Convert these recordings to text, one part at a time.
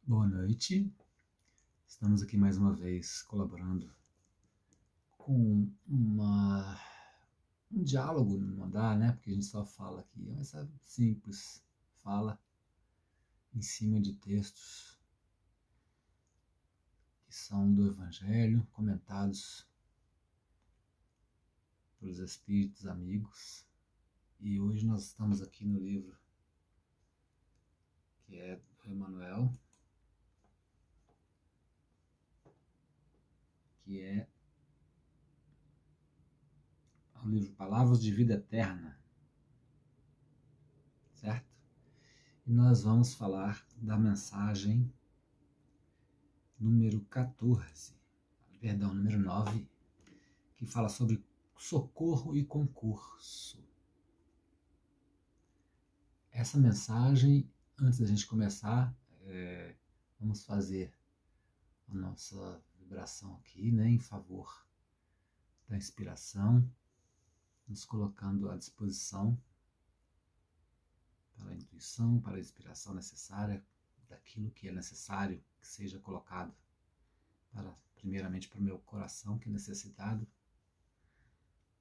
Boa noite, estamos aqui mais uma vez colaborando com um diálogo, não dá, né? Porque a gente só fala aqui, é essa simples fala em cima de textos que são do Evangelho, comentados pelos Espíritos amigos. E hoje nós estamos aqui no livro que é do Emmanuel, que é o livro Palavras de Vida Eterna, certo? E nós vamos falar da mensagem número 9, que fala sobre socorro e concurso. Essa mensagem, antes da gente começar, vamos fazer a nossa vibração aqui, né, em favor da inspiração, nos colocando à disposição para a intuição, para a inspiração necessária, daquilo que é necessário que seja colocado, primeiramente para o meu coração, que é necessitado,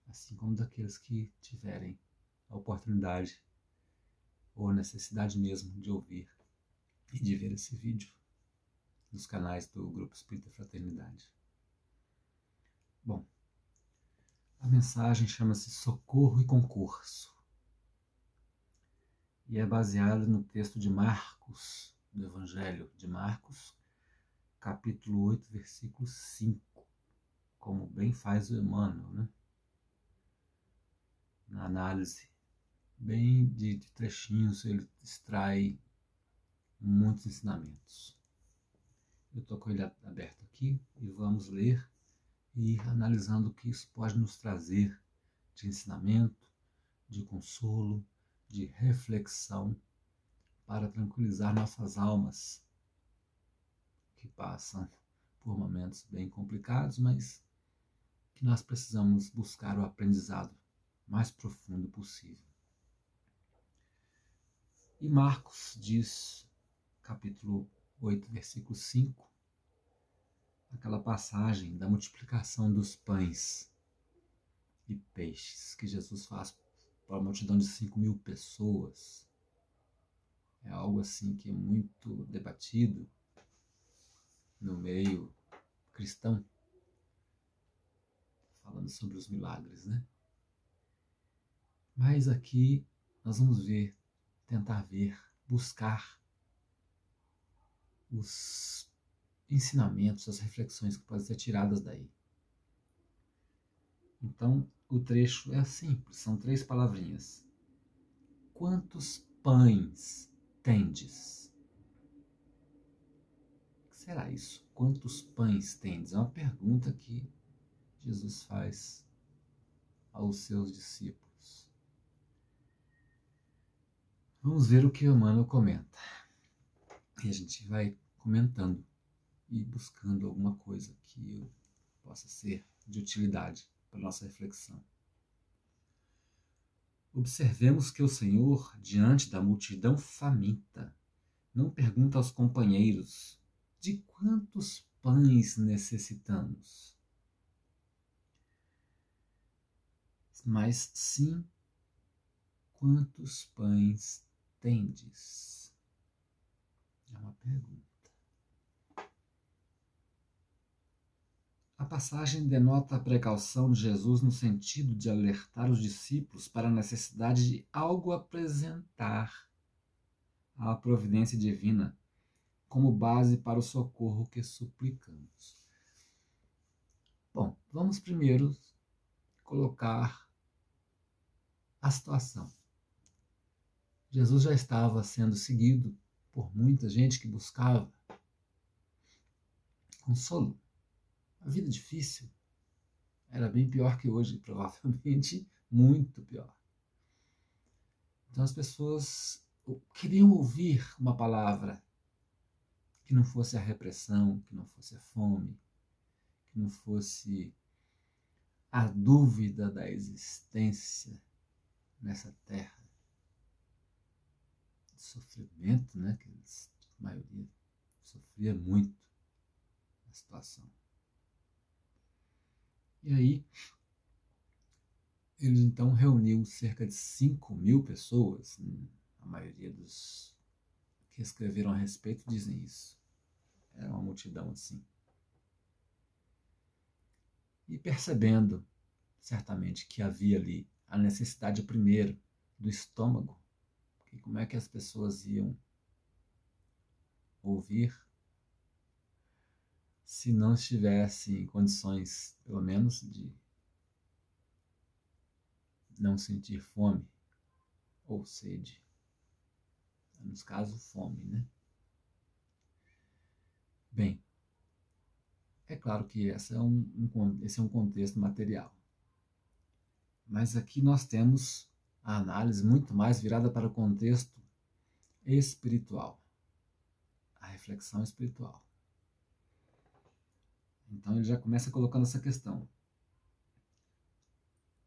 assim como daqueles que tiverem a oportunidade ou a necessidade mesmo de ouvir e de ver esse vídeo nos canais do Grupo Espírita Fraternidade. Bom, a mensagem chama-se Socorro e Concurso e é baseada no texto de Marcos, do Evangelho de Marcos, capítulo 8, versículo 5, como bem faz o Emmanuel, né? Na análise bem de trechinhos, ele extrai muitos ensinamentos. Eu estou com ele aberto aqui e vamos ler e analisando o que isso pode nos trazer de ensinamento, de consolo, de reflexão, para tranquilizar nossas almas, que passam por momentos bem complicados, mas que nós precisamos buscar o aprendizado mais profundo possível. E Marcos diz, capítulo 8, versículo 5, aquela passagem da multiplicação dos pães e peixes que Jesus faz para uma multidão de 5.000 pessoas. É algo assim que é muito debatido no meio cristão, falando sobre os milagres, né? Mas aqui nós vamos tentar ver, buscar os ensinamentos, as reflexões que podem ser tiradas daí. Então, o trecho é simples, são 3 palavrinhas. Quantos pães tendes? O que será isso? Quantos pães tendes? É uma pergunta que Jesus faz aos seus discípulos. Vamos ver o que Emmanuel comenta. E a gente vai comentando e buscando alguma coisa que possa ser de utilidade para a nossa reflexão. Observemos que o Senhor, diante da multidão faminta, não pergunta aos companheiros de quantos pães necessitamos, mas sim quantos pães tendes. É uma pergunta. A passagem denota a precaução de Jesus no sentido de alertar os discípulos para a necessidade de algo apresentar à providência divina como base para o socorro que suplicamos. Bom, vamos primeiro colocar a situação. Jesus já estava sendo seguido por muita gente que buscava consolo. A vida difícil era bem pior que hoje, provavelmente muito pior. Então as pessoas queriam ouvir uma palavra que não fosse a repressão, que não fosse a fome, que não fosse a dúvida da existência nessa terra de sofrimento, né? Que a maioria sofria muito a situação. E aí, ele então reuniu cerca de 5.000 pessoas, a maioria dos que escreveram a respeito dizem isso. Era uma multidão assim. E percebendo, certamente, que havia ali a necessidade, primeiro, do estômago, que como é que as pessoas iam ouvir se não estivessem em condições, pelo menos, de não sentir fome ou sede. Nos casos, fome, né? Bem, é claro que esse é um contexto material. Mas aqui nós temos a análise muito mais virada para o contexto espiritual, a reflexão espiritual. Então ele já começa colocando essa questão.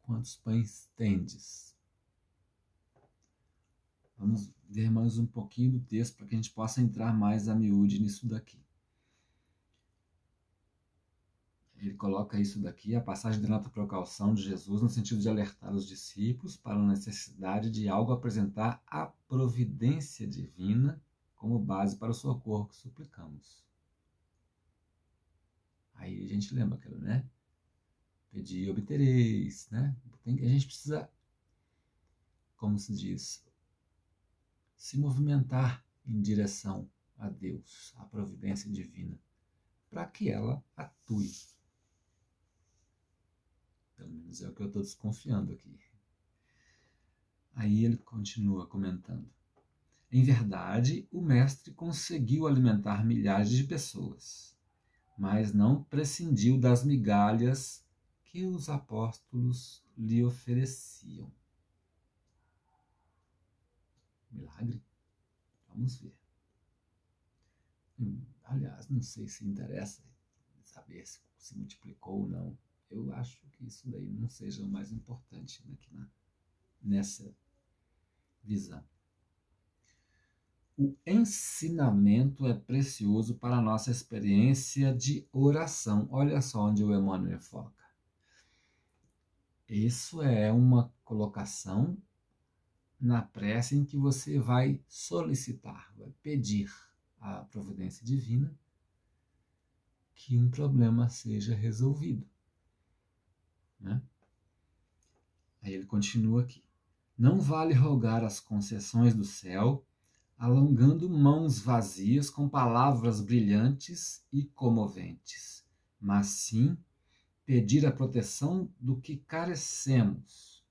Quantos pães tendes? Vamos ver mais um pouquinho do texto para que a gente possa entrar mais a miúde nisso daqui. Ele coloca isso daqui, a passagem denota a precaução de Jesus no sentido de alertar os discípulos para a necessidade de algo apresentar a providência divina como base para o socorro que suplicamos. Aí a gente lembra aquilo, né? Pedi e obtereis, né? A gente precisa, como se diz, se movimentar em direção a Deus, à providência divina, para que ela atue. Pelo menos é o que eu estou desconfiando aqui. Aí ele continua comentando. Em verdade, o mestre conseguiu alimentar milhares de pessoas, mas não prescindiu das migalhas que os apóstolos lhe ofereciam. Milagre? Vamos ver. Aliás, não sei se interessa saber se multiplicou ou não. Eu acho que isso daí não seja o mais importante aqui nessa visão. O ensinamento é precioso para a nossa experiência de oração. Olha só onde o Emmanuel foca. Isso é uma colocação na prece em que você vai solicitar, vai pedir à providência divina que um problema seja resolvido. Né? Aí ele continua aqui. Não vale rogar as concessões do céu, alongando mãos vazias com palavras brilhantes e comoventes, mas sim pedir a proteção do que carecemos,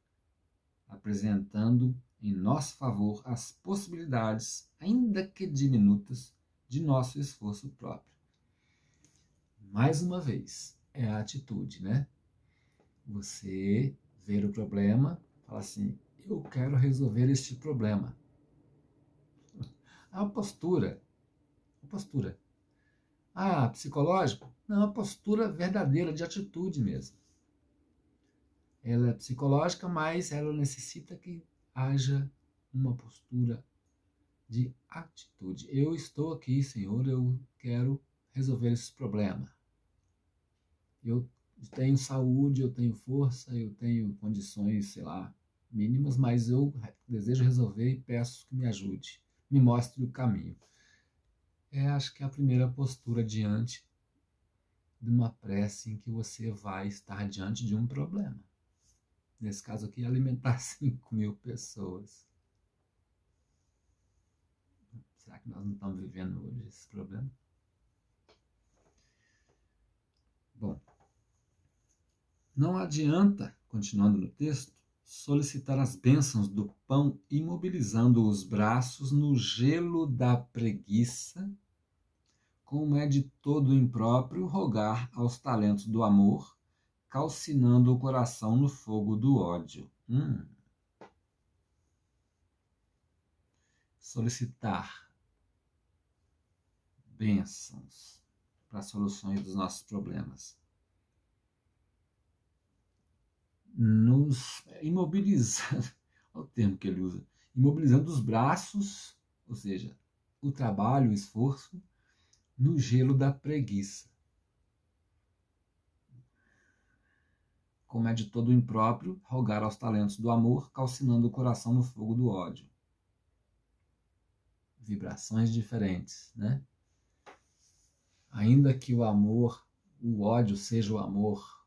apresentando em nosso favor as possibilidades, ainda que diminutas, de nosso esforço próprio. Mais uma vez, é a atitude, né? Você ver o problema, fala assim, eu quero resolver este problema. A postura. Ah, psicológico? Não, a postura verdadeira, de atitude mesmo. Ela é psicológica, mas ela necessita que haja uma postura de atitude. Eu estou aqui, Senhor, eu quero resolver esse problema. Eu tenho saúde, eu tenho força, eu tenho condições, sei lá, mínimas, mas eu desejo resolver e peço que me ajude, me mostre o caminho. Acho que é a primeira postura diante de uma prece em que você vai estar diante de um problema. Nesse caso aqui, alimentar 5.000 pessoas. Será que nós não estamos vivendo hoje esse problema? Bom, não adianta, continuando no texto, solicitar as bênçãos do pão imobilizando os braços no gelo da preguiça, como é de todo impróprio rogar aos talentos do amor, calcinando o coração no fogo do ódio. Solicitar bênçãos para soluções dos nossos problemas. Nos imobilizando, olha o termo que ele usa, imobilizando os braços, ou seja, o trabalho, o esforço, no gelo da preguiça. Como é de todo impróprio rogar aos talentos do amor, calcinando o coração no fogo do ódio. Vibrações diferentes, né? Ainda que o ódio seja o amor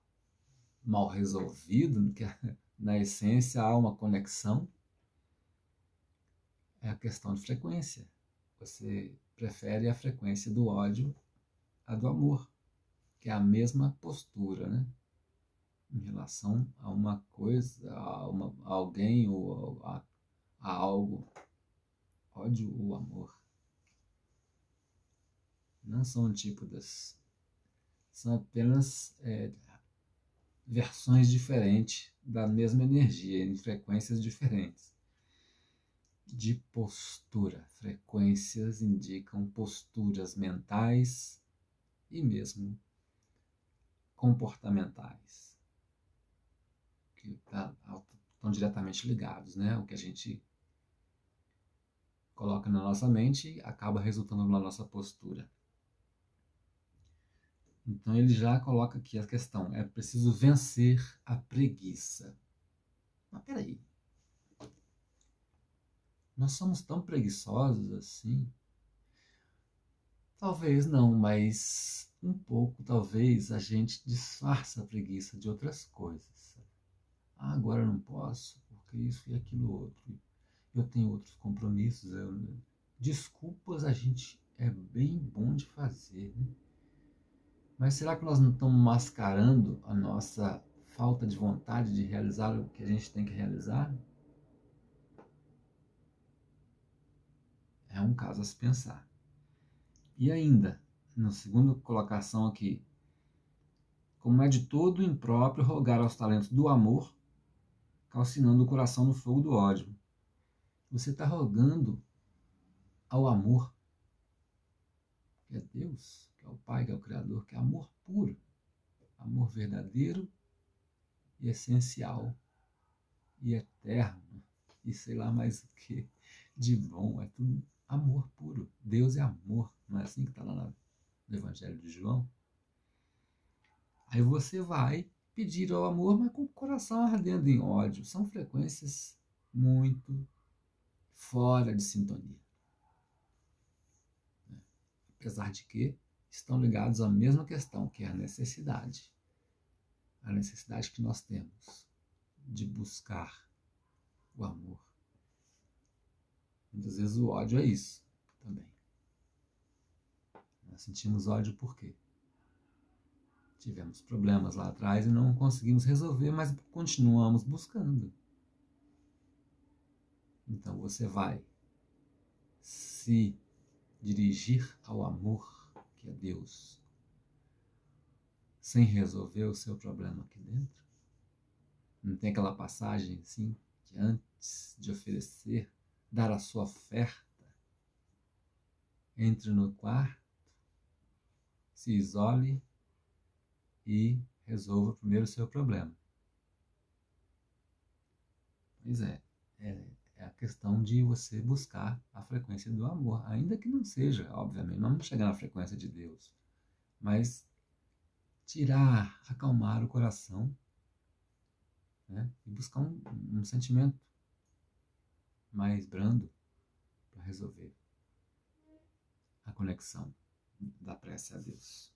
mal resolvido, que na essência há uma conexão, é a questão de frequência. Você prefere a frequência do ódio à do amor, que é a mesma postura, né? Em relação a uma coisa, a alguém ou a algo. Ódio ou amor. Não são antípodas. São apenas versões diferentes da mesma energia, em frequências diferentes. De postura. Frequências indicam posturas mentais e mesmo comportamentais, que estão diretamente ligados, né? O que a gente coloca na nossa mente acaba resultando na nossa postura. Então ele já coloca aqui a questão, é preciso vencer a preguiça. Mas peraí, nós somos tão preguiçosos assim? Talvez não, mas um pouco, talvez, a gente disfarça a preguiça de outras coisas. Ah, agora eu não posso, porque isso e aquilo outro. Eu tenho outros compromissos. Desculpas a gente é bem bom de fazer, né? Mas será que nós não estamos mascarando a nossa falta de vontade de realizar o que a gente tem que realizar? É um caso a se pensar. E ainda, na segunda colocação aqui, como é de todo impróprio rogar aos talentos do amor, calcinando o coração no fogo do ódio. Você está rogando ao amor, que é Deus, que é o Pai, que é o Criador, que é amor puro, amor verdadeiro e essencial e eterno, e sei lá mais o que de bom, é tudo amor puro. Deus é amor, não é assim que está lá no Evangelho de João? Aí você vai pedir ao amor, mas com o coração ardendo em ódio. São frequências muito fora de sintonia. Apesar de que estão ligados à mesma questão, que é a necessidade. A necessidade que nós temos de buscar o amor. Muitas vezes o ódio é isso também. Nós sentimos ódio por quê? Tivemos problemas lá atrás e não conseguimos resolver, mas continuamos buscando. Então você vai se dirigir ao amor, que é Deus, sem resolver o seu problema aqui dentro? Não tem aquela passagem assim, que antes de oferecer, dar a sua oferta, entre no quarto, se isole e resolva primeiro o seu problema. Pois é a questão de você buscar a frequência do amor, ainda que não seja, obviamente, não vamos chegar na frequência de Deus, mas tirar, acalmar o coração, né? E buscar um sentimento mais brando para resolver a conexão da prece a Deus.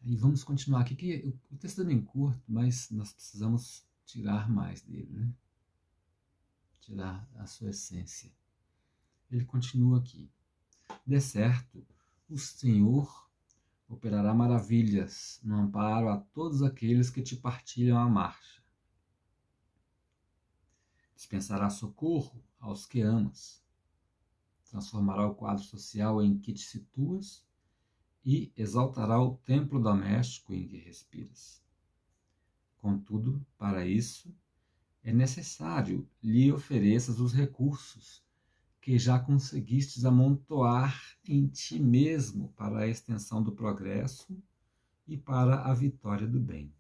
E vamos continuar aqui, que o texto é bem curto, mas nós precisamos tirar mais dele, né? Tirar a sua essência. Ele continua aqui. De certo, o Senhor operará maravilhas no amparo a todos aqueles que te partilham a marcha. Dispensará socorro aos que amas. Transformará o quadro social em que te situas e exaltará o templo doméstico em que respiras. Contudo, para isso, é necessário lhe ofereças os recursos que já conseguistes amontoar em ti mesmo para a extensão do progresso e para a vitória do bem.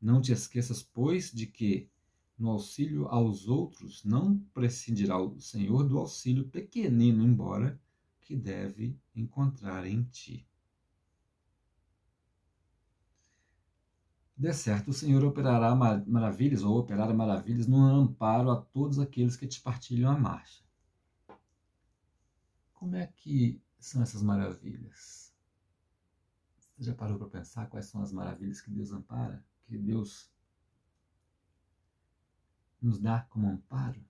Não te esqueças, pois, de que, no auxílio aos outros, não prescindirá o Senhor do auxílio pequenino, embora que deve encontrar em ti. De certo, o Senhor operará maravilhas, ou operar maravilhas, no amparo a todos aqueles que te partilham a marcha. Como é que são essas maravilhas? Você já parou para pensar quais são as maravilhas que Deus ampara? Que Deus nos dá como amparo?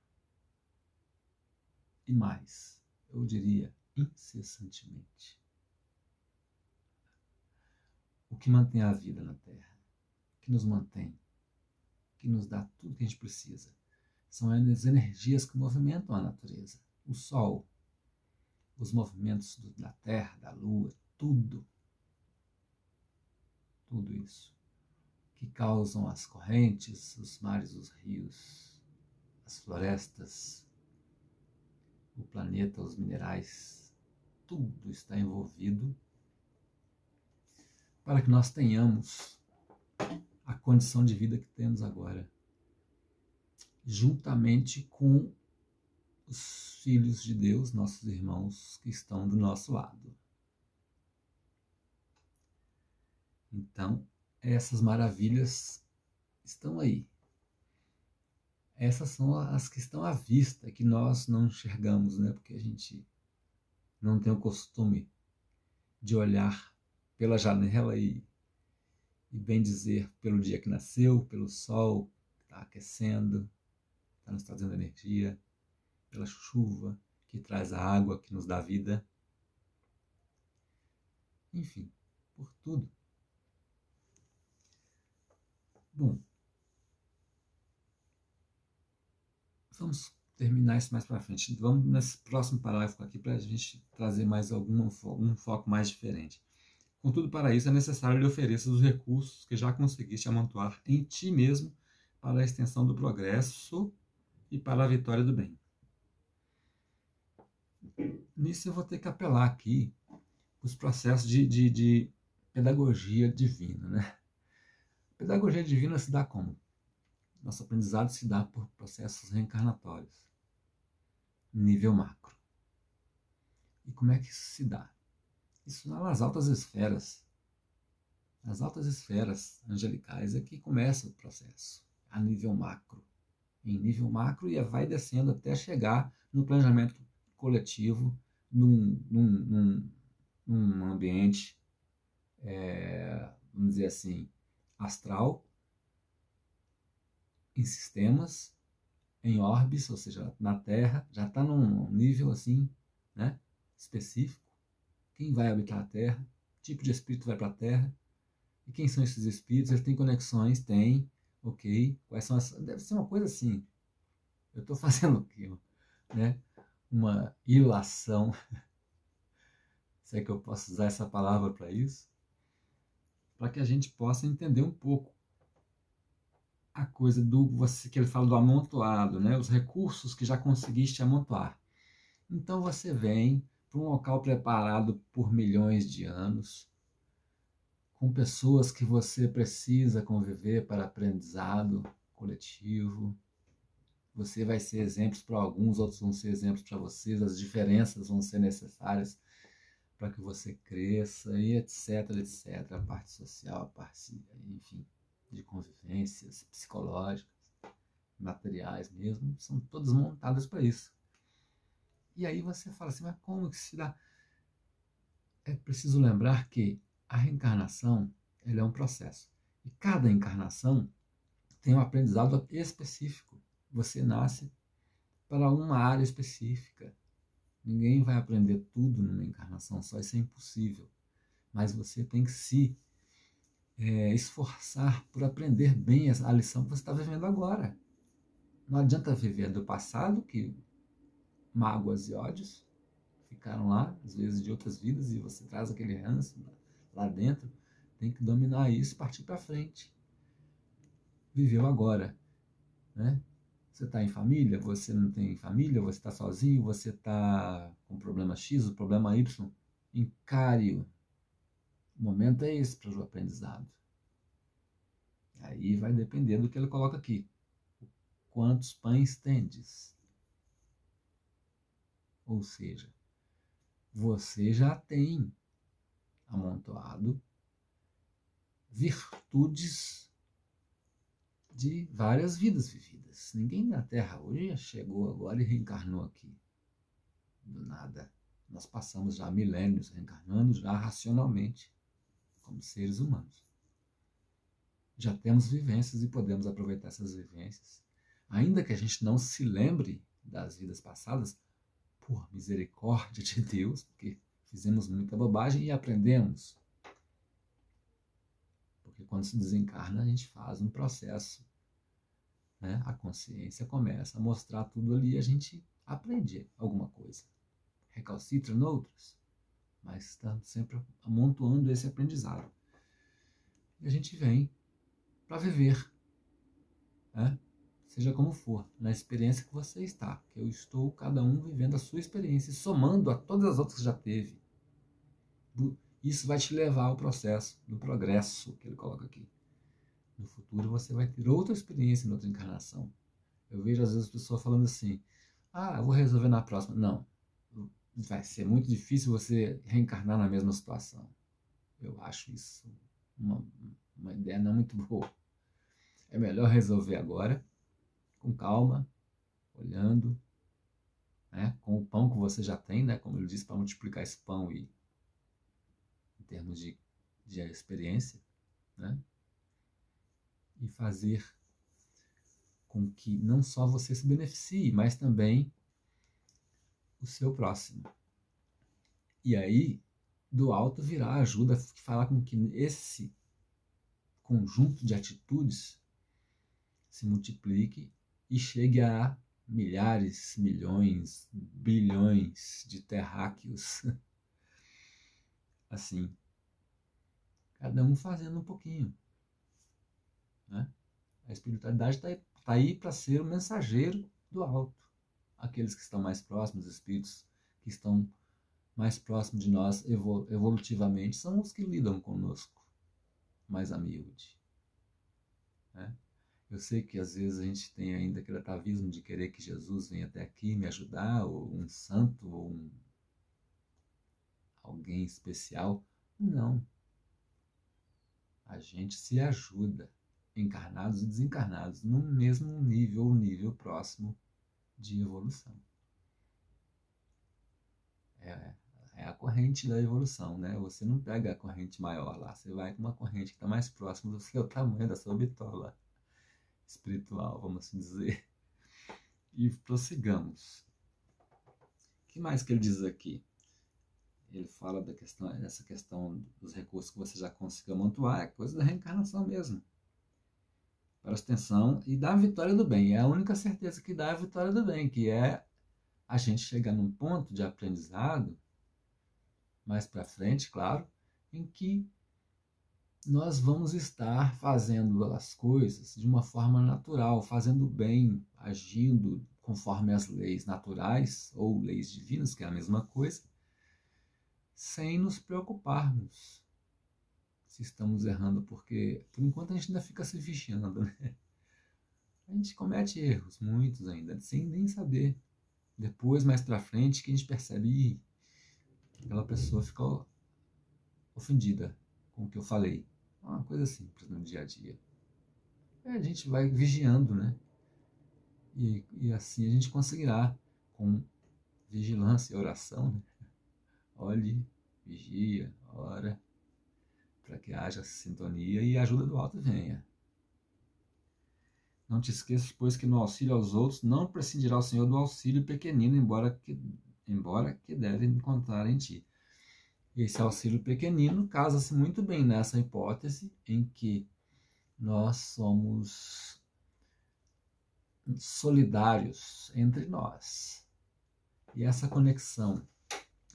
E mais, eu diria, incessantemente. O que mantém a vida na Terra, que nos mantém, que nos dá tudo que a gente precisa, são as energias que movimentam a natureza. O Sol, os movimentos da Terra, da Lua, tudo isso, que causam as correntes, os mares, os rios, as florestas, o planeta, os minerais, tudo está envolvido para que nós tenhamos a condição de vida que temos agora, juntamente com os filhos de Deus, nossos irmãos que estão do nosso lado. Então, essas maravilhas estão aí. Essas são as que estão à vista, que nós não enxergamos, né? Porque a gente não tem o costume de olhar pela janela e bem dizer pelo dia que nasceu, pelo sol que está aquecendo, está nos trazendo energia, pela chuva que traz a água que nos dá vida. Enfim, por tudo. Bom, vamos terminar isso mais para frente. Vamos nesse próximo parágrafo aqui para a gente trazer mais um foco mais diferente. Contudo, para isso é necessário lhe oferecer os recursos que já conseguiste amontoar em ti mesmo para a extensão do progresso e para a vitória do bem. Nisso eu vou ter que apelar aqui os processos de pedagogia divina, né? Pedagogia divina se dá como? Nosso aprendizado se dá por processos reencarnatórios, nível macro. E como é que isso se dá? Isso nas altas esferas. Nas altas esferas angelicais é que começa o processo, a nível macro. Em nível macro e vai descendo até chegar no planejamento coletivo, num ambiente, vamos dizer assim, astral, em sistemas, em órbis, ou seja, na Terra, já está num nível assim, né, específico. Quem vai habitar a Terra, que tipo de espírito vai para a Terra, e quem são esses espíritos, eles têm conexões, tem, ok, quais são as... Deve ser uma coisa assim, eu estou fazendo aqui, né, uma ilação, se é que eu posso usar essa palavra para isso, para que a gente possa entender um pouco a coisa que ele fala do amontoado, né? Os recursos que já conseguiste amontoar. Então você vem para um local preparado por milhões de anos, com pessoas que você precisa conviver para aprendizado coletivo. Você vai ser exemplos para alguns, outros vão ser exemplos para vocês, as diferenças vão ser necessárias para que você cresça, e etc, etc. A parte social, a parte, enfim, de convivências psicológicas, materiais mesmo, são todas montadas para isso. E aí você fala assim, mas como que se dá? É preciso lembrar que a reencarnação, ela é um processo. E cada encarnação tem um aprendizado específico. Você nasce para uma área específica. Ninguém vai aprender tudo numa encarnação só, isso é impossível. Mas você tem que se esforçar por aprender bem a lição que você está vivendo agora. Não adianta viver do passado, que mágoas e ódios ficaram lá, às vezes de outras vidas, e você traz aquele ranço lá dentro. Tem que dominar isso e partir para frente. Viveu agora, né? Você está em família, você não tem família, você está sozinho, você está com problema X, o problema Y. Encare-o. O momento é esse para o aprendizado. Aí vai depender do que ele coloca aqui. quantos pães tendes? Ou seja, você já tem amontoado virtudes de várias vidas vividas. Ninguém na Terra hoje chegou agora e reencarnou aqui. Do nada. Nós passamos já milênios reencarnando já racionalmente, como seres humanos. Já temos vivências e podemos aproveitar essas vivências. Ainda que a gente não se lembre das vidas passadas, por misericórdia de Deus, porque fizemos muita bobagem e aprendemos. Porque quando se desencarna, a gente faz um processo, né? A consciência começa a mostrar tudo ali e a gente aprende alguma coisa. Recalcitra noutras, mas está sempre amontoando esse aprendizado. E a gente vem para viver, né? Seja como for, na experiência que você está, que eu estou, cada um vivendo a sua experiência, somando a todas as outras que já teve. Isso vai te levar ao processo do progresso que ele coloca aqui. No futuro você vai ter outra experiência em outra encarnação. Eu vejo às vezes as pessoas falando assim, eu vou resolver na próxima. Não, vai ser muito difícil você reencarnar na mesma situação. Eu acho isso uma ideia não muito boa. É melhor resolver agora, com calma, olhando, né, com o pão que você já tem, né, como ele disse, para multiplicar esse pão e, em termos de experiência, né, e fazer com que não só você se beneficie, mas também o seu próximo. E aí, do alto virá a ajuda que fará com que esse conjunto de atitudes se multiplique e chegue a milhares, milhões, bilhões de terráqueos. Assim, cada um fazendo um pouquinho, né? A espiritualidade está aí para ser o mensageiro do alto. Aqueles que estão mais próximos, os espíritos que estão mais próximos de nós evolutivamente, são os que lidam conosco mais a miúde, né? Eu sei que às vezes a gente tem ainda aquele atavismo de querer que Jesus venha até aqui me ajudar, ou um santo, ou alguém especial. Não. A gente se ajuda, encarnados e desencarnados, no mesmo nível ou nível próximo de evolução. É a corrente da evolução, né? Você não pega a corrente maior lá, você vai com uma corrente que está mais próxima do seu tamanho, da sua bitola espiritual, vamos assim dizer. E prossigamos. O que mais que ele diz aqui? Ele fala dessa questão dos recursos que você já conseguiu amontoar, é coisa da reencarnação mesmo. Presta atenção e dá a vitória do bem. É a única certeza que dá a vitória do bem, que é a gente chegar num ponto de aprendizado, mais para frente, claro, em que nós vamos estar fazendo as coisas de uma forma natural, fazendo bem, agindo conforme as leis naturais ou leis divinas, que é a mesma coisa, sem nos preocuparmos se estamos errando, porque por enquanto a gente ainda fica se vigiando, né? A gente comete erros, muitos ainda, sem nem saber. Depois, mais pra frente, que a gente percebe, aquela pessoa ficou ofendida com o que eu falei. Uma coisa simples no dia a dia. A gente vai vigiando, né? E assim a gente conseguirá, com vigilância e oração, né? Olhe, vigia, ora, para que haja sintonia e a ajuda do alto venha. Não te esqueças, pois, que no auxílio aos outros não prescindirá o Senhor do auxílio pequenino, embora que deve encontrar em ti. Esse auxílio pequenino casa-se muito bem nessa hipótese em que nós somos solidários entre nós. E essa conexão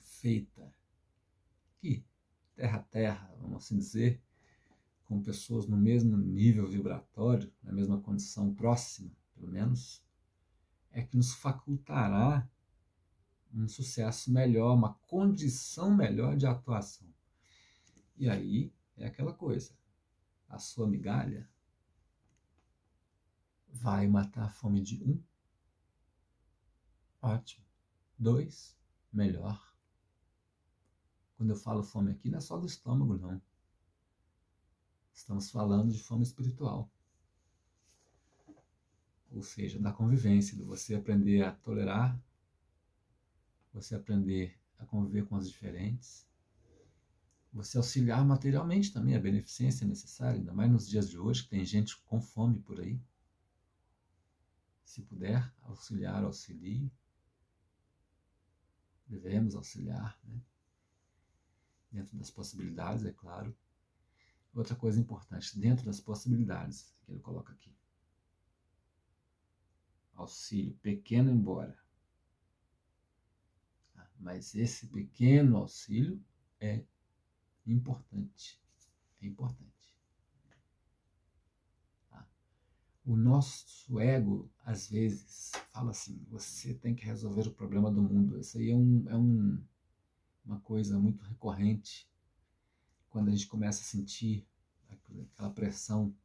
feita aqui, terra a terra, vamos assim dizer, com pessoas no mesmo nível vibratório, na mesma condição próxima, pelo menos, é que nos facultará um sucesso melhor, uma condição melhor de atuação. E aí é aquela coisa, a sua migalha, vai matar a fome de um? Ótimo. 2, melhor. Quando eu falo fome aqui, não é só do estômago, não. Estamos falando de fome espiritual. Ou seja, da convivência, de você aprender a tolerar, você aprender a conviver com as diferentes, você auxiliar materialmente também, a beneficência é necessária, ainda mais nos dias de hoje, que tem gente com fome por aí. Se puder auxiliar, auxilie. Devemos auxiliar, né? Dentro das possibilidades, é claro. Outra coisa importante, dentro das possibilidades, que ele coloca aqui. Auxílio pequeno embora. Mas esse pequeno auxílio é importante. É importante. Tá? O nosso ego, às vezes, fala assim, você tem que resolver o problema do mundo. Isso aí é uma coisa muito recorrente quando a gente começa a sentir aquela pressão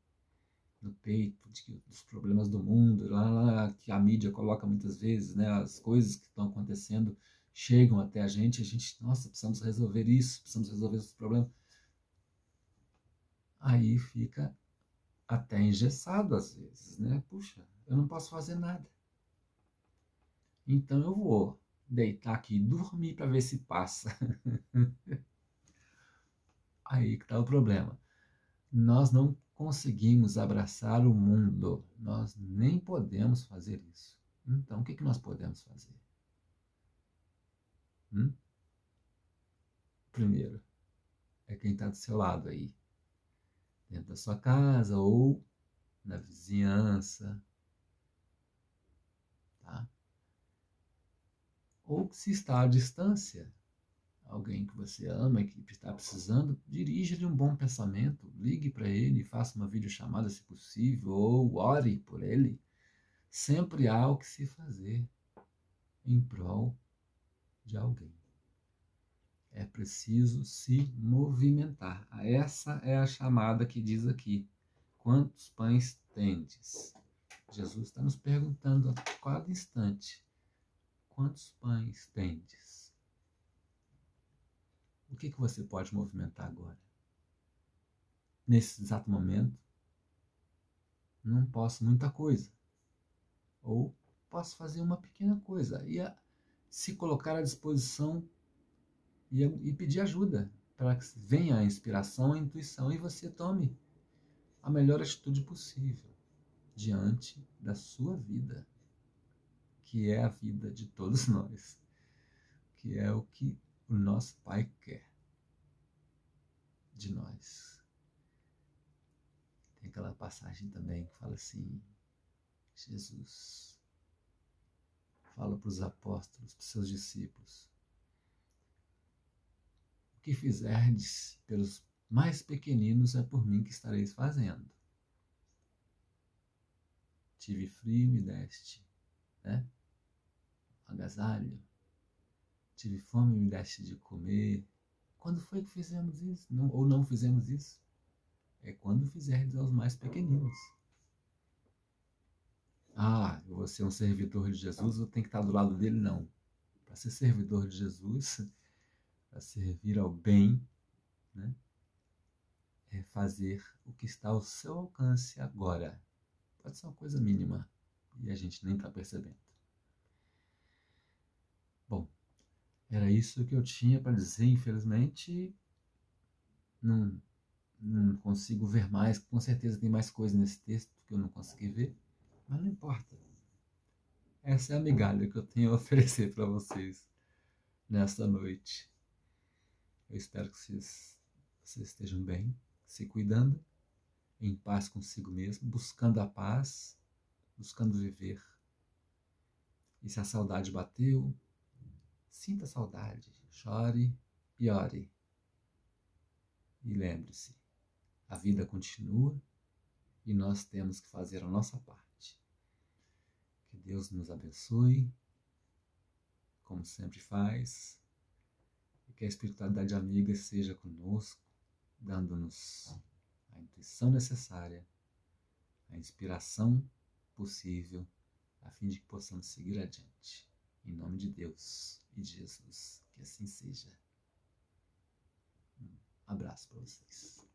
no peito dos problemas do mundo, lá que a mídia coloca muitas vezes, né, as coisas que estão acontecendo chegam até a gente, nossa, precisamos resolver isso, precisamos resolver esse problema. Aí fica até engessado às vezes, né? Puxa, eu não posso fazer nada. Então eu vou deitar aqui e dormir para ver se passa. Aí que está o problema. Nós não conseguimos abraçar o mundo. Nós nem podemos fazer isso. Então, o que nós podemos fazer? Primeiro, é quem está do seu lado aí. Dentro da sua casa ou na vizinhança. Tá? Ou se está à distância, alguém que você ama e que está precisando, dirija-lhe um bom pensamento, ligue para ele, faça uma videochamada se possível, ou ore por ele. Sempre há o que se fazer em prol de alguém. É preciso se movimentar. Essa é a chamada que diz aqui. Quantos pães tendes? Jesus está nos perguntando a cada instante. Quantos pães tendes? O que você pode movimentar agora? Nesse exato momento, não posso muita coisa. Ou posso fazer uma pequena coisa. E se colocar à disposição e pedir ajuda para que venha a inspiração, a intuição e você tome a melhor atitude possível diante da sua vida, que é a vida de todos nós, que é o que o nosso Pai quer de nós. Tem aquela passagem também que fala assim, Jesus fala para os apóstolos, para os seus discípulos, o que fizerdes pelos mais pequeninos é por mim que estareis fazendo. Tive frio, me deste, né? Agasalho. Tive fome, me deste de comer. Quando foi que fizemos isso? Não, ou não fizemos isso? É quando fizerdes aos mais pequeninos. Ah, eu vou ser um servidor de Jesus, eu tenho que estar do lado dele? Não. Para ser servidor de Jesus, para servir ao bem, né? É fazer o que está ao seu alcance agora. Pode ser uma coisa mínima e a gente nem está percebendo. Bom, era isso que eu tinha para dizer. Infelizmente, não consigo ver mais. Com certeza tem mais coisa nesse texto que eu não consegui ver, mas não importa. Essa é a migalha que eu tenho a oferecer para vocês nesta noite. Eu espero que vocês estejam bem, se cuidando, em paz consigo mesmo, buscando a paz, buscando viver. E se a saudade bateu, sinta a saudade, chore e ore. E lembre-se, a vida continua e nós temos que fazer a nossa parte. Que Deus nos abençoe, como sempre faz, e que a espiritualidade amiga seja conosco, dando-nos a intuição necessária, a inspiração possível, a fim de que possamos seguir adiante. Em nome de Deus e de Jesus, que assim seja. Um abraço para vocês.